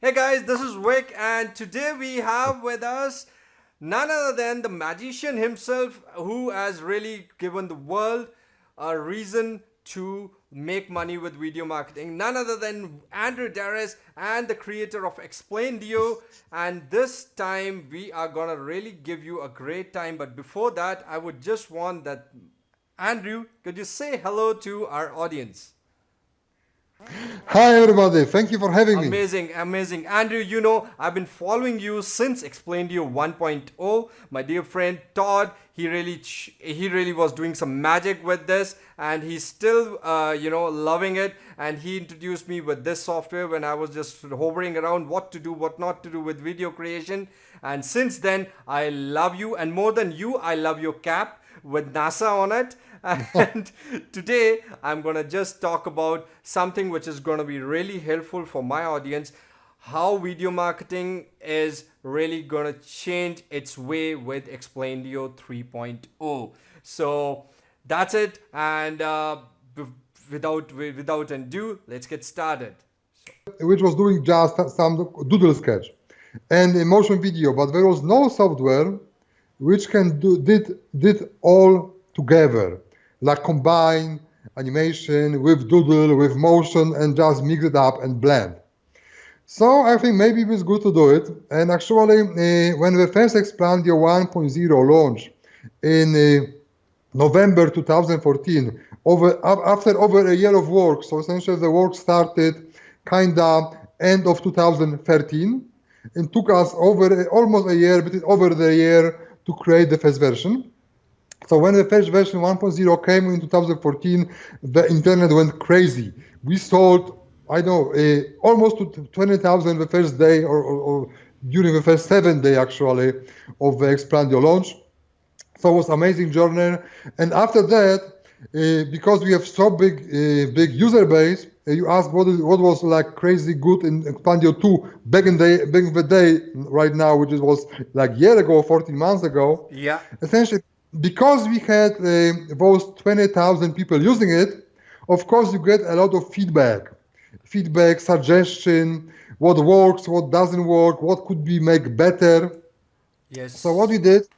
Hey guys, this is Vic, and today we have with us none other than the magician himself who has really given the world a reason to make money with video marketing. None other than Andrew Darris and the creator of Explaindio. And this time we are gonna really give you a great time. But before that, I would just want that Andrew, could you say hello to our audience? Hi everybody, thank you for having me. Amazing, amazing. Andrew, I've been following you since Explaindio 1.0. My dear friend Todd, he really was doing some magic with this, and he's still loving it. And he introduced me with this software when I was just hovering around what to do, what not to do with video creation. And since then, I love you, and more than you, I love your cap with NASA on it. And today I'm gonna just talk about something which is gonna be really helpful for my audience, how video marketing is really gonna change its way with Explaindio 3.0. So that's it, and without ado, let's get started. Which was doing just some doodle sketch and a motion video, but there was no software which can did all together, like combine animation with doodle, with motion, and just mix it up and blend. So I think maybe it was good to do it. And actually, when the first Explaindio 1.0 launched in November 2014, after over a year of work, so essentially the work started kinda end of 2013, and took us over almost a year, but over the year to create the first version. So when the first version 1.0 came in 2014, the internet went crazy. We sold, I know, almost to 20,000 the first day, or during the first 7 days actually of the Explaindio launch. So it was amazing journey. And after that, because we have so big user base, you asked what was like crazy good in Explaindio 2 back in the day right now, which was like a year ago, 14 months ago. Yeah. Essentially, because we had those 20,000 people using it, of course you get a lot of feedback, suggestion, what works, what doesn't work, what could be make better. So what Yes.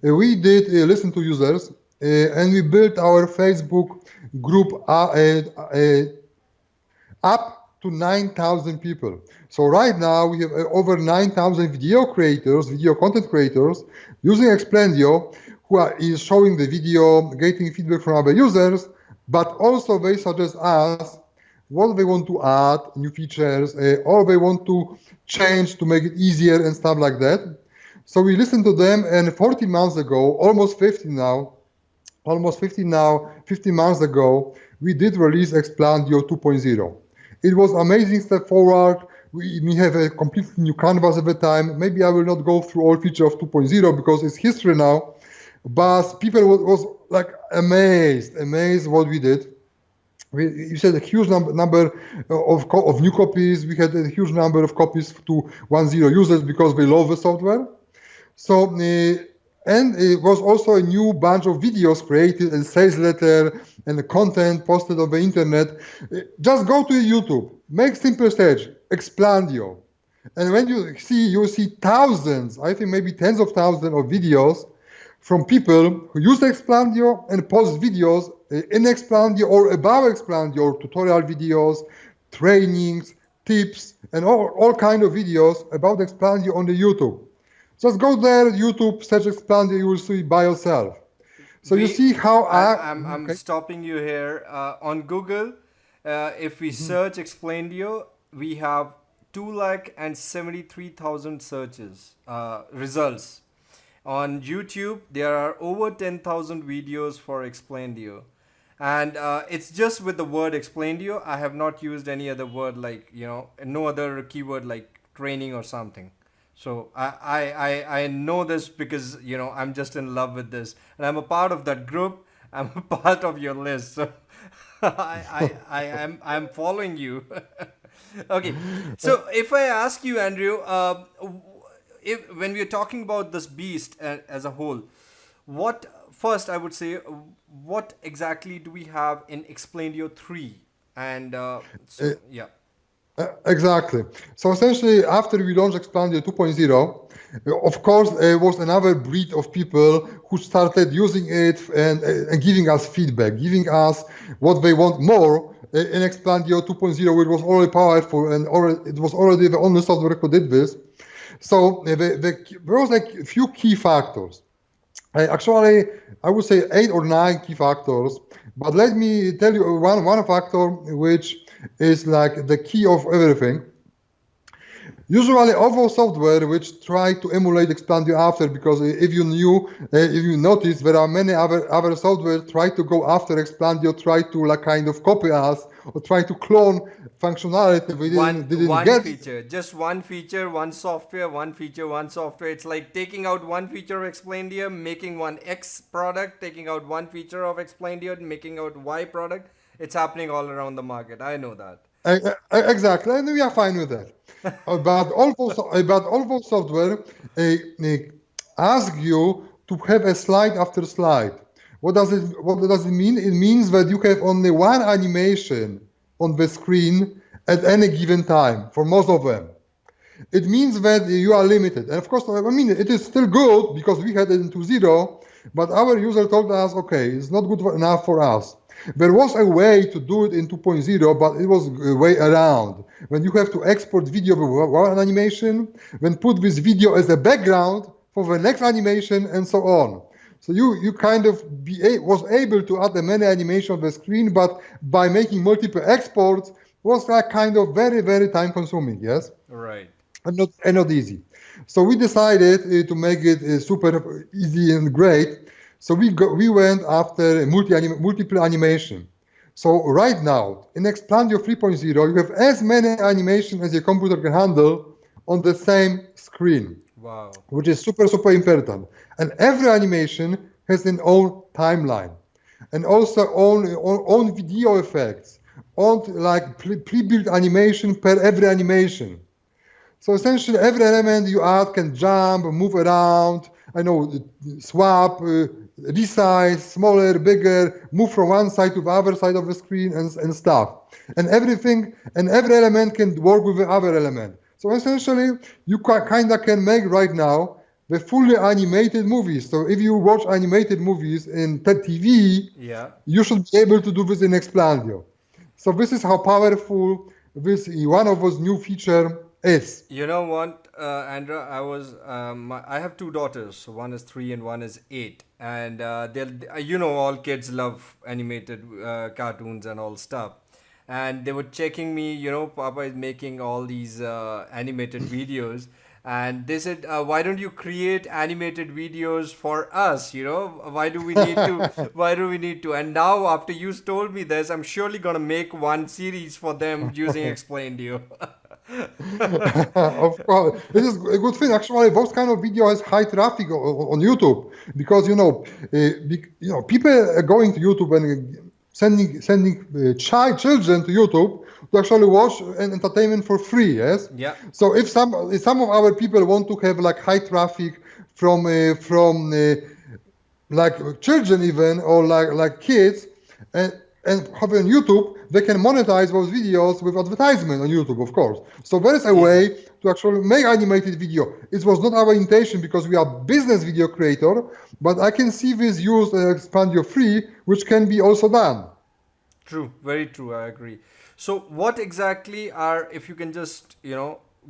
we did listen to users, and we built our Facebook group up to 9,000 people. So right now we have over 9,000 video content creators using Explaindio, who is showing the video, getting feedback from other users, but also they suggest us what they want to add, new features, or they want to change to make it easier and stuff like that. So we listened to them, and 40 months ago, almost 50 months ago, we did release Explaindio 2.0. It was amazing step forward. We have a completely new canvas at the time. Maybe I will not go through all features of 2.0 because it's history now, but people was like amazed what we did. You said a huge number of new copies. We had a huge number of copies to 1.0 users because they love the software. So, and it was also a new bunch of videos created, and sales letter and the content posted on the internet. Just go to YouTube, make simple search, Explaindio. And when you see thousands, I think maybe tens of thousands of videos from people who use Explaindio and post videos in Explaindio or above Explaindio, tutorial videos, trainings, tips, and all kind of videos about Explaindio on the YouTube. Just go there, YouTube, search Explaindio, you will see by yourself. So you We, see how I'm okay. stopping you here. On Google, if we search Explaindio, we have 2,73,000 searches, results. On YouTube, there are over 10,000 videos for Explaindio. And it's just with the word Explaindio. I have not used any other word like, no other keyword like training or something. So I know this because I'm just in love with this, and I'm a part of that group. I'm a part of your list, so I'm following you. Okay, so if I ask you, Andrew, if when we're talking about this beast as a whole, what first I would say, what exactly do we have in Explaindio 3? And Uh, yeah. Exactly. So essentially, after we launched Explaindio 2.0, of course, was another breed of people who started using it and giving us feedback, giving us what they want more in Explaindio 2.0, which was already powerful and already, it was already the only software who did this. So there was like a few key factors. Actually, I would say 8 or 9 key factors, but let me tell you one factor which is like the key of everything. Usually, overall software which try to emulate Expandio after, because if you notice, there are many other software try to go after Expandio, try to like kind of copy us or try to clone functionality we didn't One get. feature, just one feature, one software, one feature, one software. It's like taking out one feature of Explaindio, making one X product, taking out one feature of Explaindio, making out Y product. It's happening all around the market. I know that. Exactly, and we are fine with that. But all those software uh, ask you to have a slide after slide. What does it mean? It means that you have only one animation on the screen at any given time for most of them. It means that you are limited. And of course, I mean, it is still good because we had it into 0, but our user told us, okay, it's not good enough for us. There was a way to do it in 2.0, but it was a way around. When you have to export video with one animation, then put this video as a background for the next animation, and so on. So you kind of was able to add a many animation on the screen, but by making multiple exports was like kind of very, very time consuming, yes? Right. And not easy. So we decided to make it super easy and great. So we went after multiple animation. So right now in Expandio 3.0, you have as many animation as your computer can handle on the same screen, Wow. which is super important. And every animation has an own timeline, and also own video effects, own like pre-built animation per every animation. So essentially, every element you add can jump, move around, I know, swap, resize, smaller, bigger, move from one side to the other side of the screen and stuff. And every element can work with the other element. So essentially, you kind of can make right now the fully animated movies. So if you watch animated movies in TV, Yeah. you should be able to do this in Expandio. So this is how powerful this one of those new feature is. You know what, Andra? I have two daughters. So one is 3 and one is 8, and all kids love animated cartoons and all stuff. And they were checking me. Papa is making all these animated videos, and they said, "Why don't you create animated videos for us? Why do we need to? Why do we need to?" And now, after you told me this, I'm surely gonna make one series for them using Explaindio. Of course, this is a good thing. Actually, those kind of video has high traffic on YouTube because people are going to YouTube and sending children to YouTube to actually watch an entertainment for free. Yes. Yeah. So if some of our people want to have like high traffic from like children even or like kids and have on YouTube, they can monetize those videos with advertisement on YouTube, of course. So there is a way to actually make animated video. It was not our intention because we are business video creator, but I can see this used in Expandio Free, which can be also done. True, very true. I agree. So, what exactly if you can just,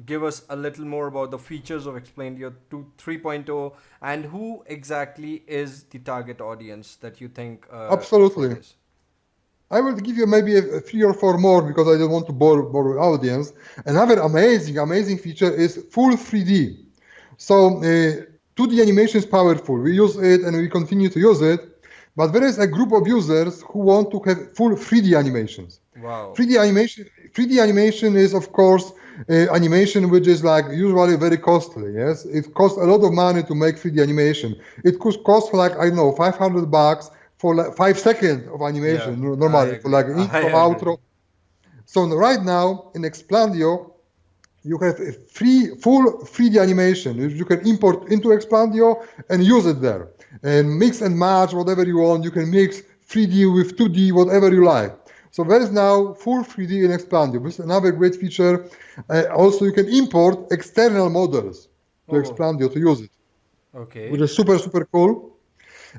give us a little more about the features of Explaindio 3.0 and who exactly is the target audience that you think Absolutely. for this? I will give you maybe 3 or 4 more because I don't want to bore the audience. Another amazing feature is full 3D. So 2D animation is powerful. We use it and we continue to use it. But there is a group of users who want to have full 3D animations. Wow. 3D animation is, of course, animation which is like usually very costly. Yes, it costs a lot of money to make 3D animation. It could cost like, I don't know, $500 for like 5 seconds of animation, Yeah, I normally for like agree. intro, I agree. outro. So right now in Expandio, you have a full 3D animation. You can import into Expandio and use it there, and mix and match whatever you want. You can mix 3D with 2D, whatever you like. So there is now full 3D in Explaindio. This is another great feature. Also, you can import external models to Oh, Explaindio to use it, which okay. is super, super cool.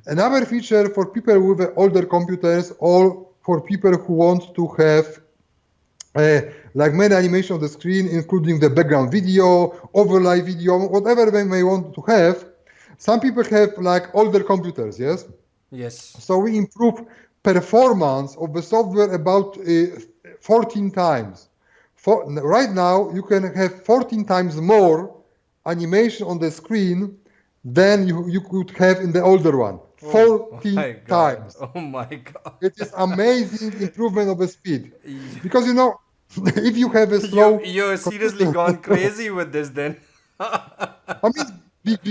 Another feature for people with older computers or for people who want to have like many animation on the screen, including the background video, overlay video, whatever they may want to have. Some people have like older computers, yes? Yes. So we improve performance of the software about 14 times. Right now, you can have 14 times more animation on the screen than you could have in the older one. Oh, oh 14 my God. times. Oh my God. It is amazing improvement of the speed. Y- Because if you have a slow you're seriously computer, gone crazy with this then. I mean,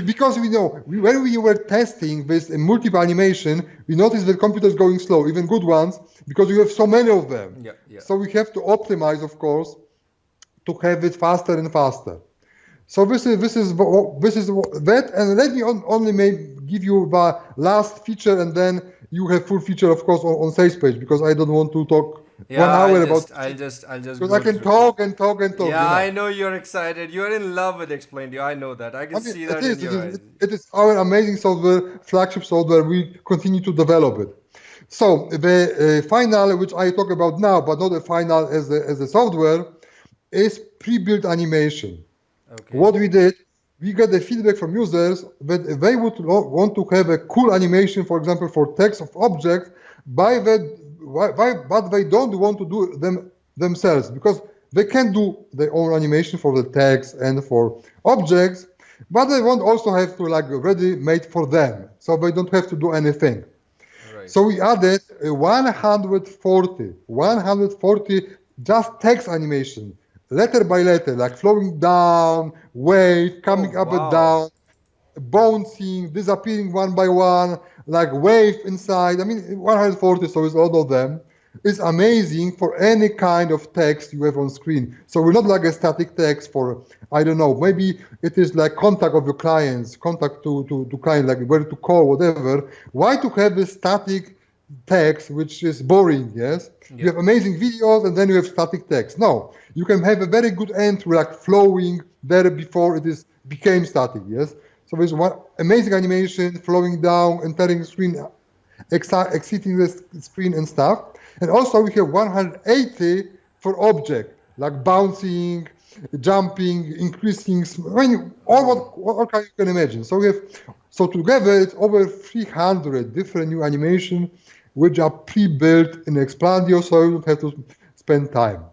because when we were testing this multiple animation, we noticed that computers going slow, even good ones, because we have so many of them. Yeah, yeah. So we have to optimize, of course, to have it faster and faster. So this is that, and let me only give you the last feature, and then you have full feature, of course, on sales page, because I don't want to talk Yeah, 1 hour about I'll just because I go can through. talk and talk and talk. Yeah, I know you're excited. You're in love with Explaindio. I know that. I I can mean, see it that in is. It your is. eyes. It is our amazing software, flagship software. We continue to develop it. So the final, which I talk about now, but not the final as a software, is pre-built animation. Okay. What we did, we got the feedback from users that they would want to have a cool animation, for example, for text of objects, but they don't want to do them themselves because they can do their own animation for the text and for objects, but they want also have to like ready made for them, so they don't have to do anything. Right. So we added 140 just text animation, letter by letter, like flowing down, wave, Oh, coming up and wow. down, bouncing, disappearing one by one, like wave inside. I mean, 140, so it's all of them. It's amazing for any kind of text you have on screen. So we're not like a static text for, I don't know, maybe it is like contact of your clients, contact to client, like where to call, whatever. Why to have this static text, which is boring, yes? You Yeah. have amazing videos and then you have static text. No, you can have a very good entry, like flowing there before it is became static, yes? So there's one amazing animation flowing down, entering the screen, exiting the screen and stuff. And also we have 180 for object, like bouncing, jumping, increasing, I mean, Oh, all kind you can imagine. So together it's over 300 different new animation, which are pre-built in Explaindio, so you don't have to spend time.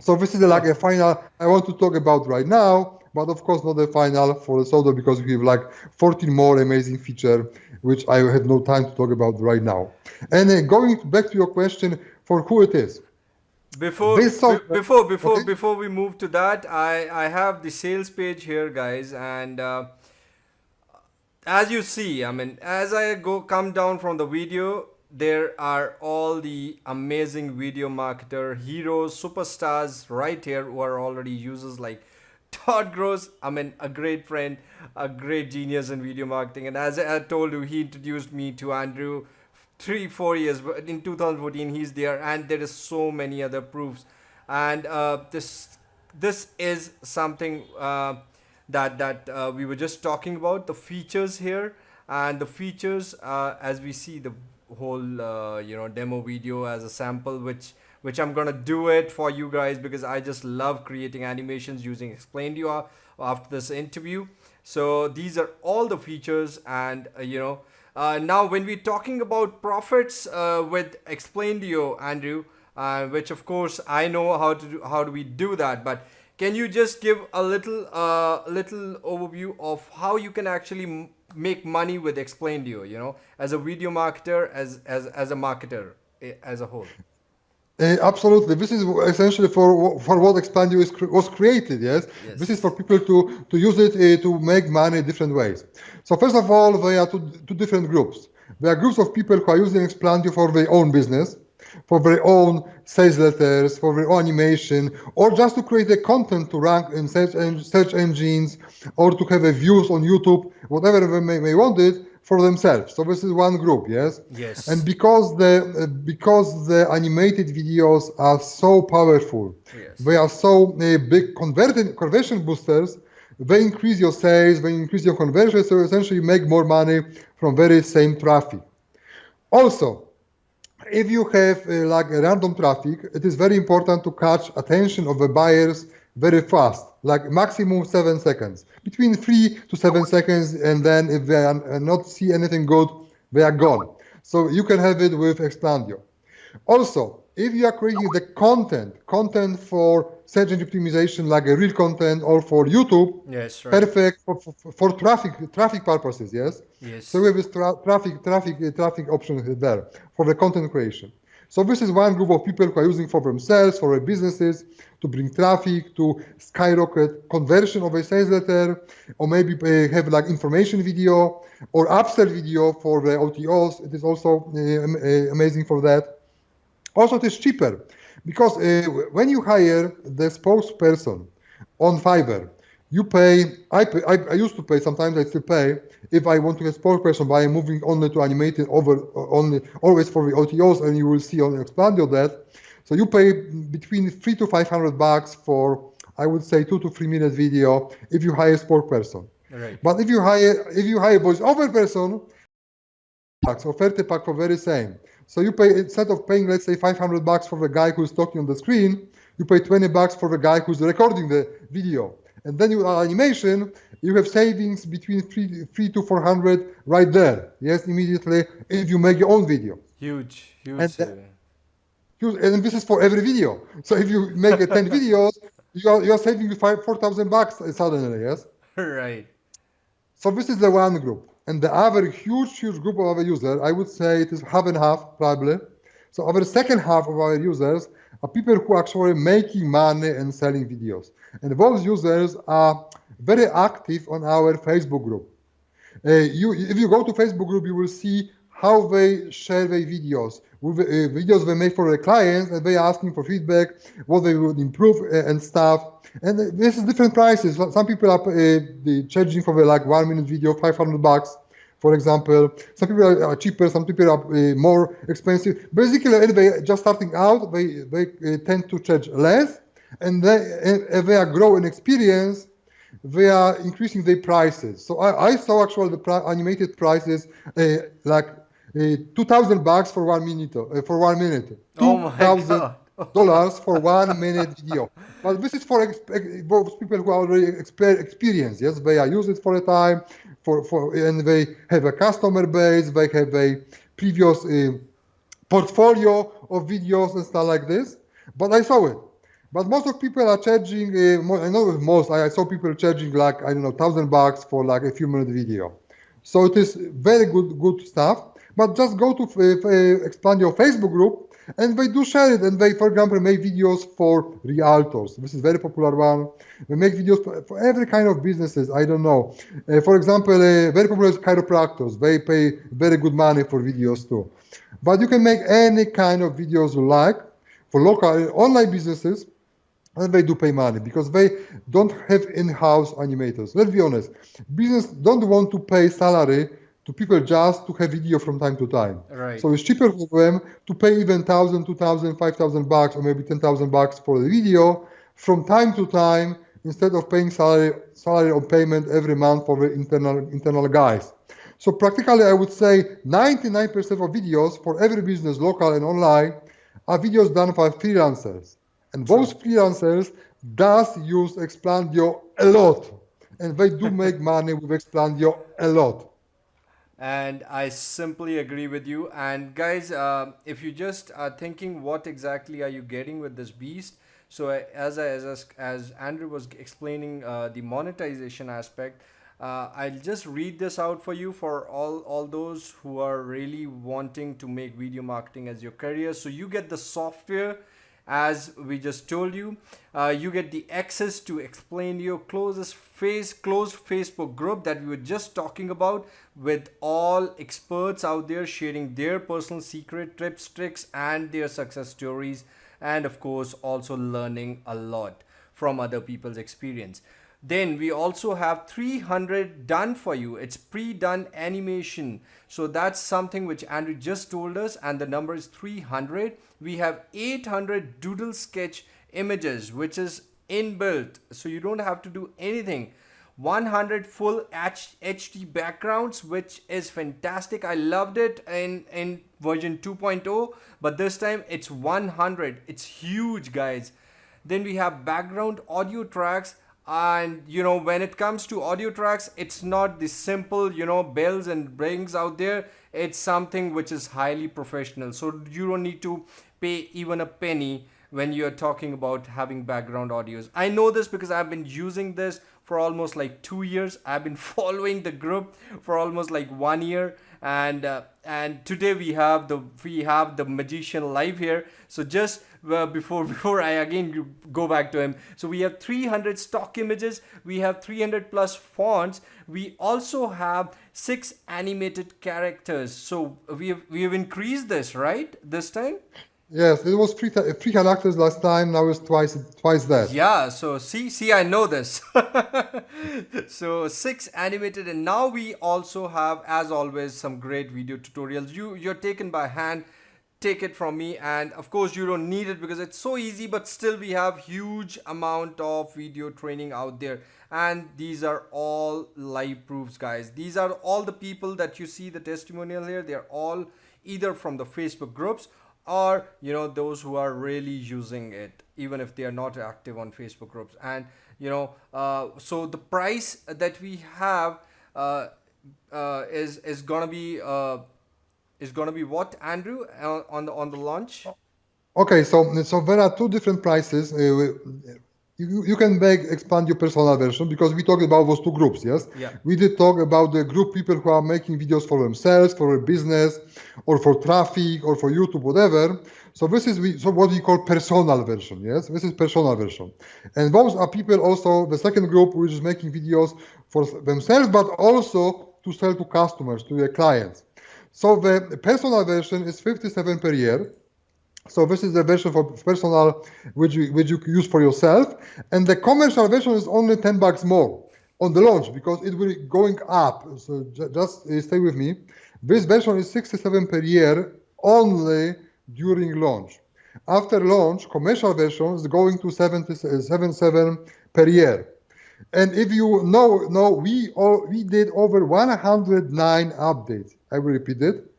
So this is like oh, a final I want to talk about right now, but of course not the final for the software because we have like 14 more amazing feature which I have no time to talk about right now. And going back to your question for who it is. This software, okay? before we move to that, I have the sales page here, guys, and as you see, I mean, as I go come down from the video, there are all the amazing video marketer heroes, superstars right here who are already users like Todd Gross. I mean, a great friend, a great genius in video marketing. And as I told you, he introduced me to Andrew 3 4 years in 2014. He's there, and there is so many other proofs. And this is something that we were just talking about, the features here. And the features, as we see the whole demo video as a sample, which I'm gonna do it for you guys because I just love creating animations using Explaindio after this interview. So these are all the features, and now when we're talking about profits with Explaindio, Andrew, which of course I know how do we do that, but can you just give a little overview of how you can actually make money with Explaindio, as a video marketer, as a marketer, as a whole? Absolutely. This is essentially for what Expandio was created, yes? This is for Yes. people to use it to make money different ways. So first of all, there are two different groups. There are groups of people who are using Expandio for their own business, for their own sales letters, for their own animation, or just to create the content to rank in search engines, or to have a views on YouTube, whatever they may want it. for themselves. So this is one group, yes. And Yes. because the animated videos are so powerful, they Yes. are so big conversion boosters. They increase your sales, they increase your conversion, so essentially you make more money from very same traffic. Also, if you have like a random traffic, it is very important to catch attention of the buyers very fast, like maximum 7 seconds, between 3 to 7 seconds, and then if they are not see anything good, they are gone. So you can have it with Explaindio. Also, if you are creating the content for search engine optimization, like a real content, or for YouTube, Yes, right. perfect for traffic purposes. Yes. So we Yes. have this traffic option there for the content creation. So this is one group of people who are using for themselves, for their businesses, to bring traffic, to skyrocket conversion of a sales letter, or maybe have like information video or upsell video for the OTOs. It is also amazing for that. Also, it is cheaper because when you hire the spokesperson on Fiverr, you pay. I used to pay. Sometimes I still pay if I want to get spokesperson by moving only to animated over only always for the OTOs, and you will see on Explaindio that. So you pay between $300 to $500 for, I would say, 2 to 3 minute video if you hire a spokesperson. Right. But if you hire voiceover person, bucks or 30 pack for very same. So you pay, instead of paying, let's say, $500 for the guy who's talking on the screen, you pay $20 for the guy who's recording the video. And then you add animation, you have savings between three to 400 right there. Yes, immediately if you make your own video. Huge, huge And saving. and this is for every video. So if you make 10 videos, you are saving $4,000 suddenly. Yes. Right. So this is the one group. And the other huge group of our users, I would say it is half and half probably. So our second half of our users are people who are actually making money and selling videos. And those users are very active on our Facebook group. If you go to Facebook group, you will see how they share their videos, with videos they make for their clients, and they are asking for feedback, what they would improve and stuff. And this is different prices. Some people are charging for the like 1 minute video $500, for example. Some people are cheaper, some people are more expensive. Basically, if they just starting out, they tend to charge less, and if they are growing experience, they are increasing their prices. So I saw actually the animated prices like $2,000 for 1 minute, Oh my God. $2,000 for 1 minute video. But this is for those people who are already experienced. Yes, they are used it for a time, and they have a customer base. They have a previous portfolio of videos and stuff like this. But I saw it. But most of people are charging. I know most. I saw people charging like, I don't know, $1,000 for like a few minute video. So it is very good stuff. But just go to expand your Facebook group, and they do share it. And they, for example, make videos for realtors. This is very popular one. They make videos for every kind of businesses. I don't know. For example, very popular is chiropractors. They pay very good money for videos too. But you can make any kind of videos you like for local online businesses, and they do pay money because they don't have in-house animators. Let's be honest, business don't want to pay salary to people just to have video from time to time. Right. So it's cheaper for them to pay even 1,000, 2,000, $5,000, or maybe $10,000 for the video from time to time, instead of paying salary on payment every month for the internal guys. So practically, I would say 99% of videos for every business, local and online, are videos done by freelancers. And those True. freelancers does use Explaindio a lot. And they do make money with Explaindio a lot. And I simply agree with you. And guys, if you just are thinking, what exactly are you getting with this beast? So as Andrew was explaining the monetization aspect, I'll just read this out for you for all those who are really wanting to make video marketing as your career. So you get the software, as we just told you. You get the access to Explaindio closed Facebook group that we were just talking about, with all experts out there sharing their personal secret tips, tricks, and their success stories, and of course also learning a lot from other people's experience. Then we also have 300 done for you. It's pre-done animation. So that's something which Andrew just told us, and the number is 300. We have 800 doodle sketch images, which is inbuilt. So you don't have to do anything. 100 full HD backgrounds, which is fantastic. I loved it in version 2.0, but this time it's 100. It's huge, guys. Then we have background audio tracks, and when it comes to audio tracks, it's not the simple bells and rings out there. It's something which is highly professional, so you don't need to pay even a penny when you're talking about having background audios. I know this because I've been using this for almost like 2 years. I've been following the group for almost like 1 year, and today we have the magician live here. So just before I again go back to him, so we have 300 stock images, we have 300 plus fonts, we also have 6 animated characters. So we have increased this, right, this time. Yes, it was three characters last time. Now it's twice that. Yeah, so see, I know this. So 6 animated, and now we also have, as always, some great video tutorials. You're taken by hand. Take it from me, and of course you don't need it because it's so easy, but still we have huge amount of video training out there, and these are all live proofs, guys. These are all the people that you see the testimonial here. They're all either from the Facebook groups or those who are really using it, even if they are not active on Facebook groups. And so the price that we have is gonna be what, Andrew, on the launch? Okay, so there are two different prices. You can expand your personal version, because we talked about those two groups, yes? Yeah. We did talk about the group people who are making videos for themselves, for a business, or for traffic, or for YouTube, whatever. So this is what we call personal version, yes? This is personal version. And those are people also, the second group, which is making videos for themselves, but also to sell to customers, to their clients. So the personal version is 57 per year. So this is the version for personal, which you use for yourself, and the commercial version is only $10 more on the launch, because it will be going up. So just stay with me. This version is 67 per year only during launch. After launch, commercial version is going to 77 per year. And if you know, we did over 109 updates. I will repeat it.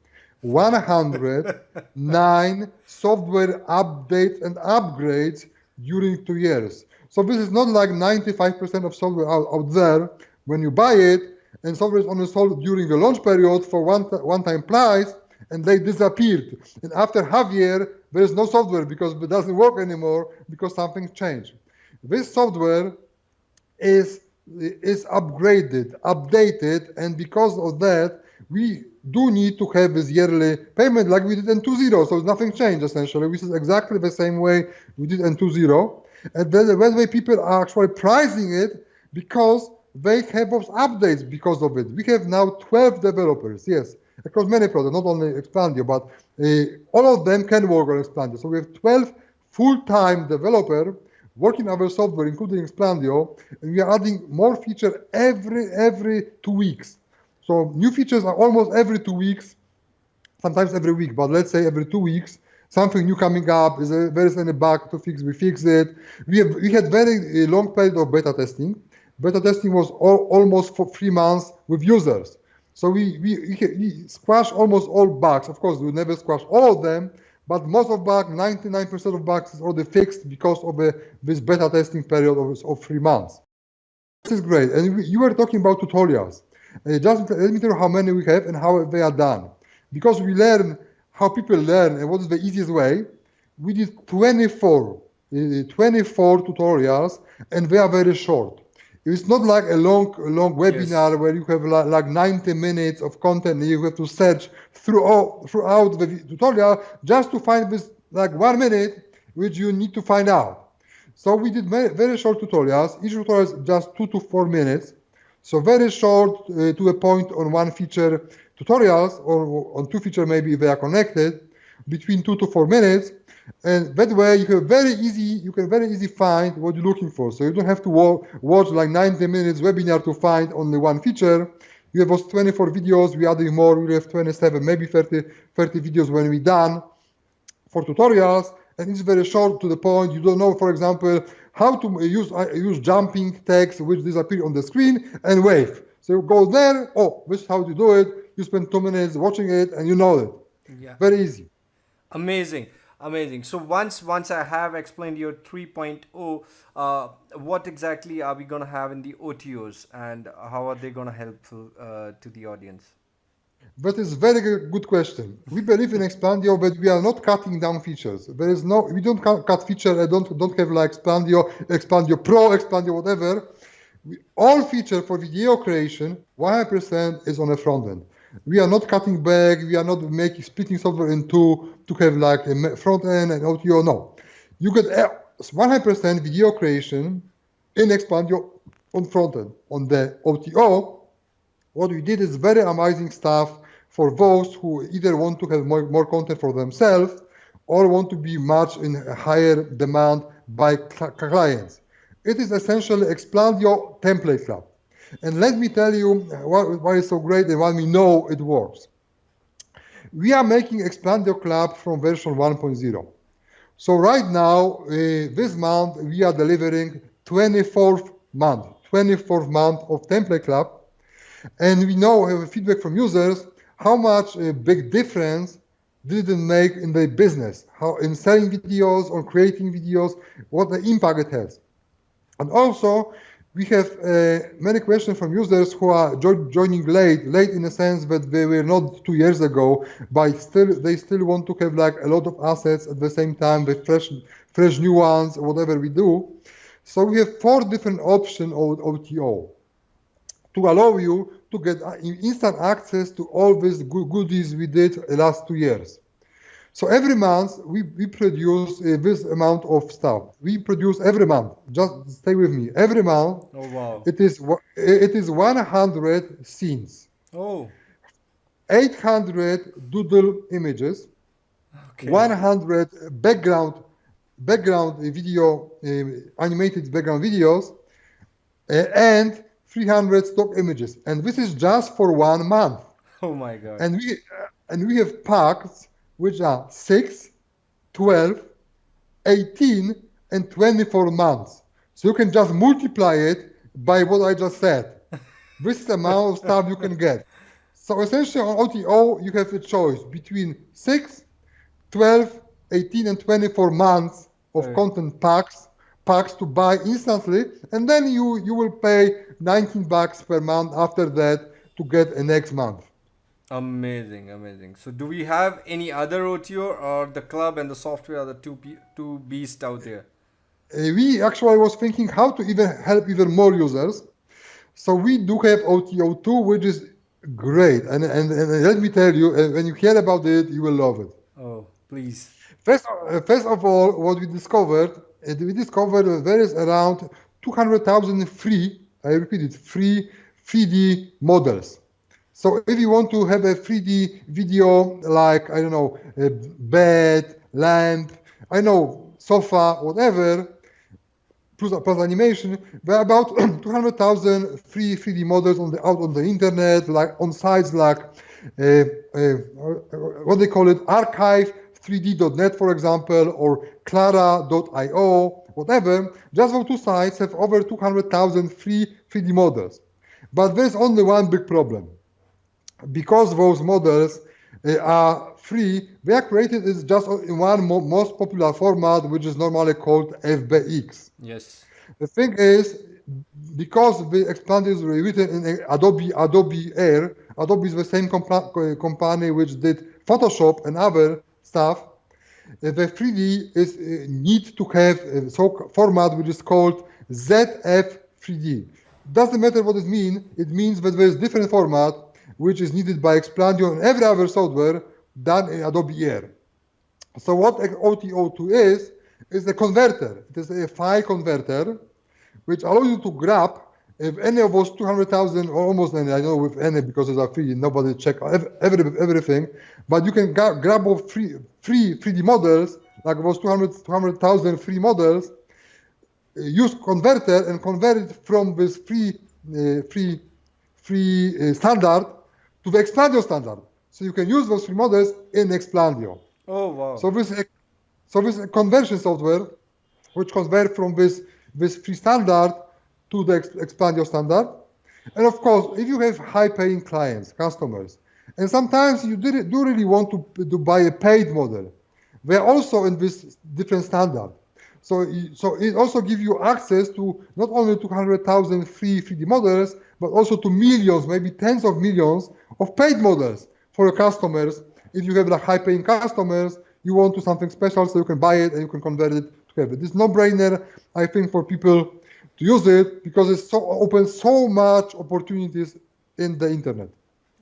109 software updates and upgrades during 2 years. So this is not like 95% of software out there when you buy it, and software is only sold during the launch period for one-time price, and they disappeared. And after half year, there is no software because it doesn't work anymore because something changed. This software is upgraded, updated, and because of that, we do need to have this yearly payment like we did in 2.0. So nothing changed essentially. This is exactly the same way we did in 2.0. And then the way people are actually pricing it, because they have those updates because of it. We have now 12 developers, yes, across many products, not only Explaindio, but all of them can work on Explaindio. So we have 12 full-time developers working our software, including Explaindio, and we are adding more features every 2 weeks. So new features are almost every 2 weeks, sometimes every week, but let's say every 2 weeks, something new coming up. If there is any bug to fix, we fix it. We had very long period of beta testing. Beta testing was almost for 3 months with users. So we squash almost all bugs. Of course, we never squash all of them, but most of bugs, 99% of bugs is already fixed because of this beta testing period of 3 months. This is great. And you were talking about tutorials. Just let me tell you how many we have and how they are done. Because we learn how people learn and what is the easiest way, we did 24 tutorials, and they are very short. It's not like a long webinar, yes, where you have like 90 minutes of content and you have to search throughout the tutorial just to find this like 1 minute, which you need to find out. So we did very short tutorials. Each tutorial is just 2 to 4 minutes. So very short, to the point on one feature tutorials, or on 2 features maybe if they are connected. between 2 to 4 minutes, and that way you can very easy find what you're looking for. So you don't have to watch like 90 minutes webinar to find only one feature. You have those 24 videos, we adding more, we have 27, maybe 30 videos when we're done for tutorials, and it's very short to the point. You don't know, for example, how to use jumping text which disappear on the screen and wave. So you go there, oh, this is how to do it. You spend 2 minutes watching it and you know it. Yeah. Very easy. Amazing, amazing. So once I have explained your 3.0, what exactly are we gonna have in the OTOs, and how are they gonna help to the audience? That is very good question. We believe in Explaindio, but we are not cutting down features. We don't cut feature. I don't have like Explaindio Pro, Explaindio whatever. All feature for video creation, 100% is on the front end. We are not cutting back. We are not splitting software in two to have like a front end and OTO. No, you get 100% video creation in Explaindio on front end. On the OTO, what we did is very amazing stuff for those who either want to have more content for themselves or want to be much in higher demand by clients. It is essentially Explaindio template club. And let me tell you why it's so great and why we know it works. We are making Explaindio club from version 1.0. So right now, this month, we are delivering 24th month of template club. And we know, have feedback from users, how much a big difference did it make in their business, how in selling videos or creating videos, what the impact it has. And also, we have many questions from users who are joining late in the sense that they were not 2 years ago, but they still want to have like a lot of assets at the same time with fresh new ones, whatever we do. So we have 4 different options of OTO to allow you to get instant access to all these goodies we did the last 2 years. So every month we produce this amount of stuff. We produce every month. Just stay with me. Every month. Oh wow! It is 100 scenes. Oh. 800 doodle images. Okay. 100 background video, animated background videos, and 300 stock images. And this is just for 1 month. Oh my God! And we have packs which are 6, 12, 18, and 24 months. So you can just multiply it by what I just said. This is the amount of stuff you can get. So essentially on OTO, you have a choice between 6, 12, 18, and 24 months of content packs to buy instantly, and then you will pay $19 per month after that to get a next month. Amazing. So do we have any other OTO, or the club and the software are the two beasts out there? We actually was thinking how to help even more users. So we do have OTO2, which is great. And let me tell you, when you hear about it, you will love it. Oh, please. First of all, what we discovered there is around 200,000 free, I repeat it, free 3D models. So if you want to have a 3D video like, I don't know, a bed, lamp, I know, sofa, whatever, plus animation, there are about 200,000 free 3D models out on the internet, like on sites like, what they call it, archive3d.net, for example, or clara.io, whatever. Just those 2 sites have over 200,000 free 3D models. But there's only one big problem. Because those models are free, they are created is just in one most popular format, which is normally called FBX. Yes. The thing is, because the Explaindio is written in Adobe Air, Adobe is the same company which did Photoshop and other stuff. The 3D is need to have a format which is called ZF3D. Doesn't matter what it means. It means that there is different format which is needed by Explaindio and every other software done in Adobe Air. So what OTO2 is a converter. It is a file converter which allows you to grab if any of those 200,000 or almost any, I know with any because it's a free, nobody check everything, but you can grab all free 3D models, like those 200,000 free models, use converter and convert it from this free standard to the Explaindio standard. So you can use those free models in Explaindio. Oh wow. So this conversion software, which convert from this free standard to the Explaindio standard. And of course, if you have high-paying clients, customers, and sometimes you do really want to buy a paid model, they're also in this different standard. So it also gives you access to not only 200,000 free 3D models, but also to millions, maybe tens of millions of paid models for your customers. If you have like high-paying customers, you want to something special, so you can buy it and you can convert it to have it. It's no-brainer, I think, for people to use it because it opens so much opportunities in the internet.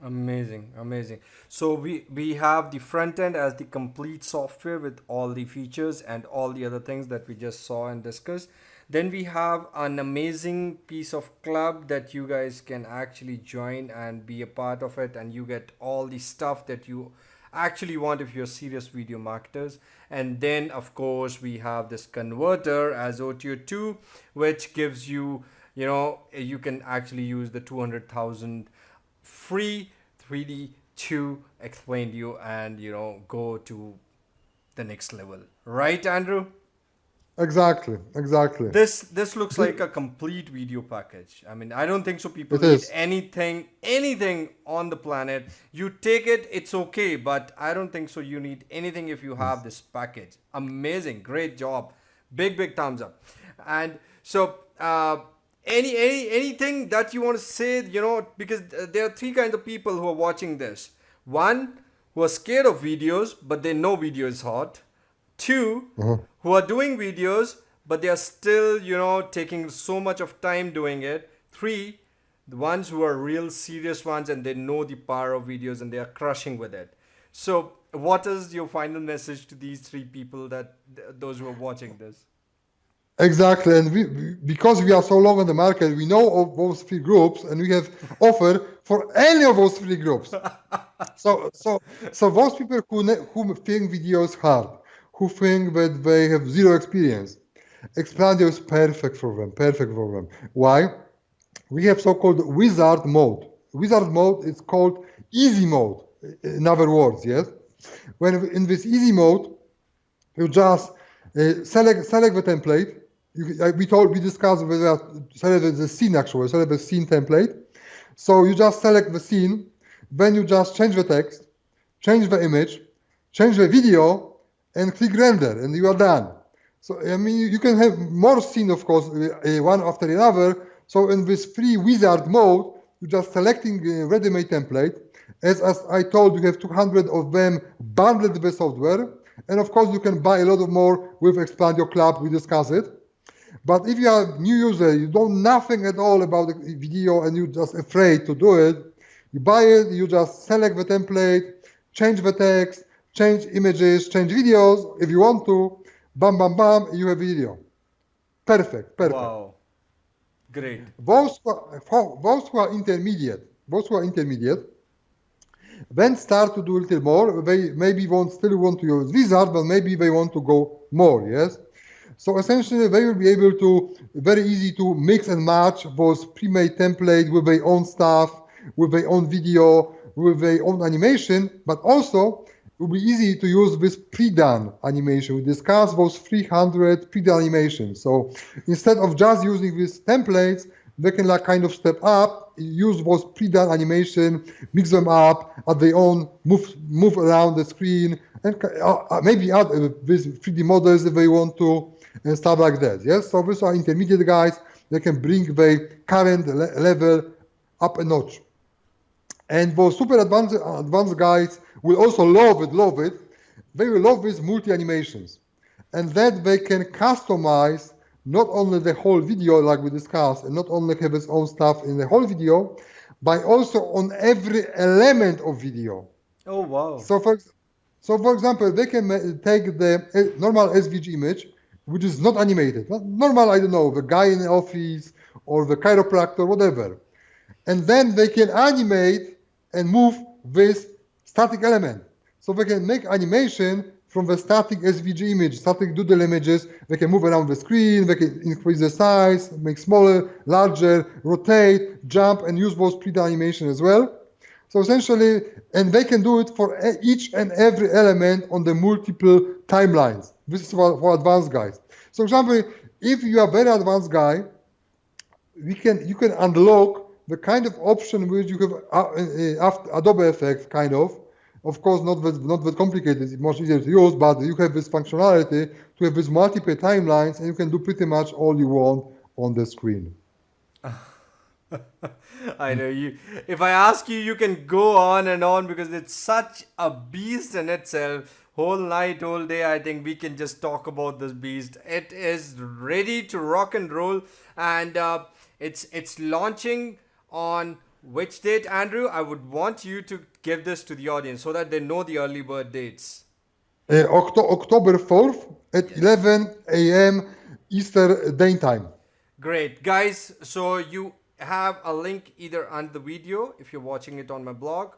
Amazing, amazing. So we have the front end as the complete software with all the features and all the other things that we just saw and discussed. Then we have an amazing piece of club that you guys can actually join and be a part of it, and you get all the stuff that you actually want if you're serious video marketers. And then of course we have this converter as OTO2, which gives you, you can actually use the 200,000 free 3D to Explaindio and go to the next level, right, Andrew? Exactly. This looks like a complete video package. I mean, I don't think so people It need is. anything on the planet. You take it, it's okay, but I don't think so you need anything if you have this package. Amazing, great job. Big thumbs up. And so anything that you want to say, because there are three kinds of people who are watching this. One, who are scared of videos, but they know video is hot. Two, who are doing videos, but they are still, taking so much of time doing it. Three, the ones who are real serious ones and they know the power of videos and they are crushing with it. So, what is your final message to these three people, those who are watching this? Exactly, and because we are so long on the market, we know of those three groups, and we have offer for any of those three groups. So those people who think video is hard, who think that they have zero experience, Explaindio is perfect for them. Why? We have so-called wizard mode. Wizard mode is called easy mode. In other words, yes. When in this easy mode, you just select the template. We discussed whether select the scene actually, select the scene template. So you just select the scene, then you just change the text, change the image, change the video, and click render, and you are done. So I mean, you can have more scene, of course, one after another. So in this free wizard mode, you're just selecting a ready-made template. As I told, you have 200 of them bundled with the software. And of course, you can buy a lot of more with Explaindio Club. We discuss it. But if you are a new user, you don't know nothing at all about the video and you're just afraid to do it, you buy it, you just select the template, change the text, change images, change videos if you want to, bam, you have video. Perfect. Wow, great. Those who are intermediate, then start to do a little more. They maybe still want to use wizard, but maybe they want to go more, yes? So essentially, they will be able to, very easy to mix and match those pre-made templates with their own stuff, with their own video, with their own animation, but also it will be easy to use this pre-done animation. We discussed those 300 pre-done animations. So instead of just using these templates, they can kind of step up, use those pre-done animation, mix them up at their own, move around the screen, and maybe add these 3D models if they want to, and stuff like that. Yes, so these are intermediate guys. They can bring their current level up a notch. And those super advanced guys will also love it. They will love these multi-animations, and that they can customize not only the whole video like we discussed, and not only have its own stuff in the whole video, but also on every element of video. Oh wow! So for example, they can take the normal SVG image, which is not animated. Normal, I don't know, the guy in the office or the chiropractor, whatever. And then they can animate and move this static element. So they can make animation from the static SVG image, static doodle images. They can move around the screen, they can increase the size, make smaller, larger, rotate, jump, and use those pre-done animation as well. So essentially, and they can do it for each and every element on the multiple timelines. This is for advanced guys. So, for example, if you are a very advanced guy, you can unlock the kind of option which you have after Adobe Effects, kind of. Of course, not that complicated. It's much easier to use, but you have this functionality to have these multiple timelines, and you can do pretty much all you want on the screen. I know you. If I ask you, you can go on and on because it's such a beast in itself. Whole night, whole day, I think we can just talk about this beast. It is ready to rock and roll, and it's launching on which date, Andrew? I would want you to give this to the audience so that they know the early bird dates. October 4th at 11 a.m. Eastern Daytime. Great, guys. So you have a link either on the video if you're watching it on my blog,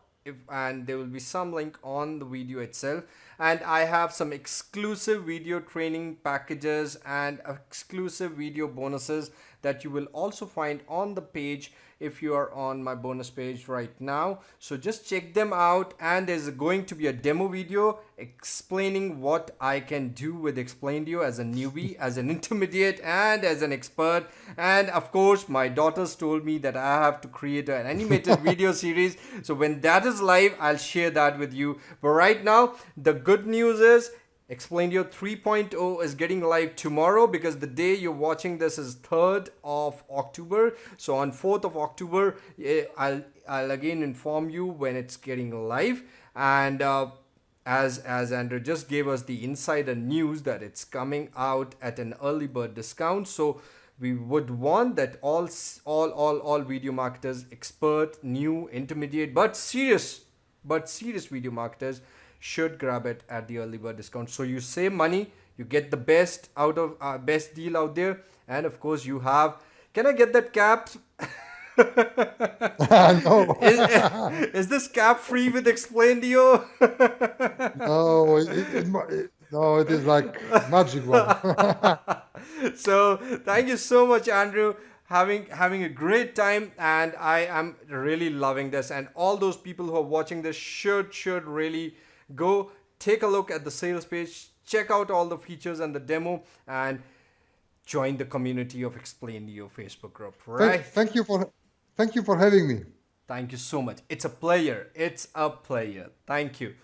and there will be some link on the video itself. And I have some exclusive video training packages and exclusive video bonuses that you will also find on the page if you are on my bonus page right now. So just check them out, and there's going to be a demo video explaining what I can do with Explaindio as a newbie, as an intermediate, and as an expert. And of course, my daughters told me that I have to create an animated video series. So when that is live, I'll share that with you. But right now, the good news is Explaindio 3.0 is getting live tomorrow, because the day you're watching this is 3rd of October. So on 4th of October, I'll again inform you when it's getting live. And as Andrew just gave us the insider news that it's coming out at an early bird discount. So we would want that all video marketers, expert, new, intermediate, but serious video marketers should grab it at the early bird discount. So you save money, you get the best best deal out there, and of course you have. Can I get that cap? No. Is this cap free with Explaindio? No, it is like magic one. So thank you so much, Andrew. Having a great time, and I am really loving this. And all those people who are watching this should really go take a look at the sales page, check out all the features and the demo, and join the community of Explaindio Facebook group. Right? Thank you for having me. Thank you so much. It's a player. Thank you.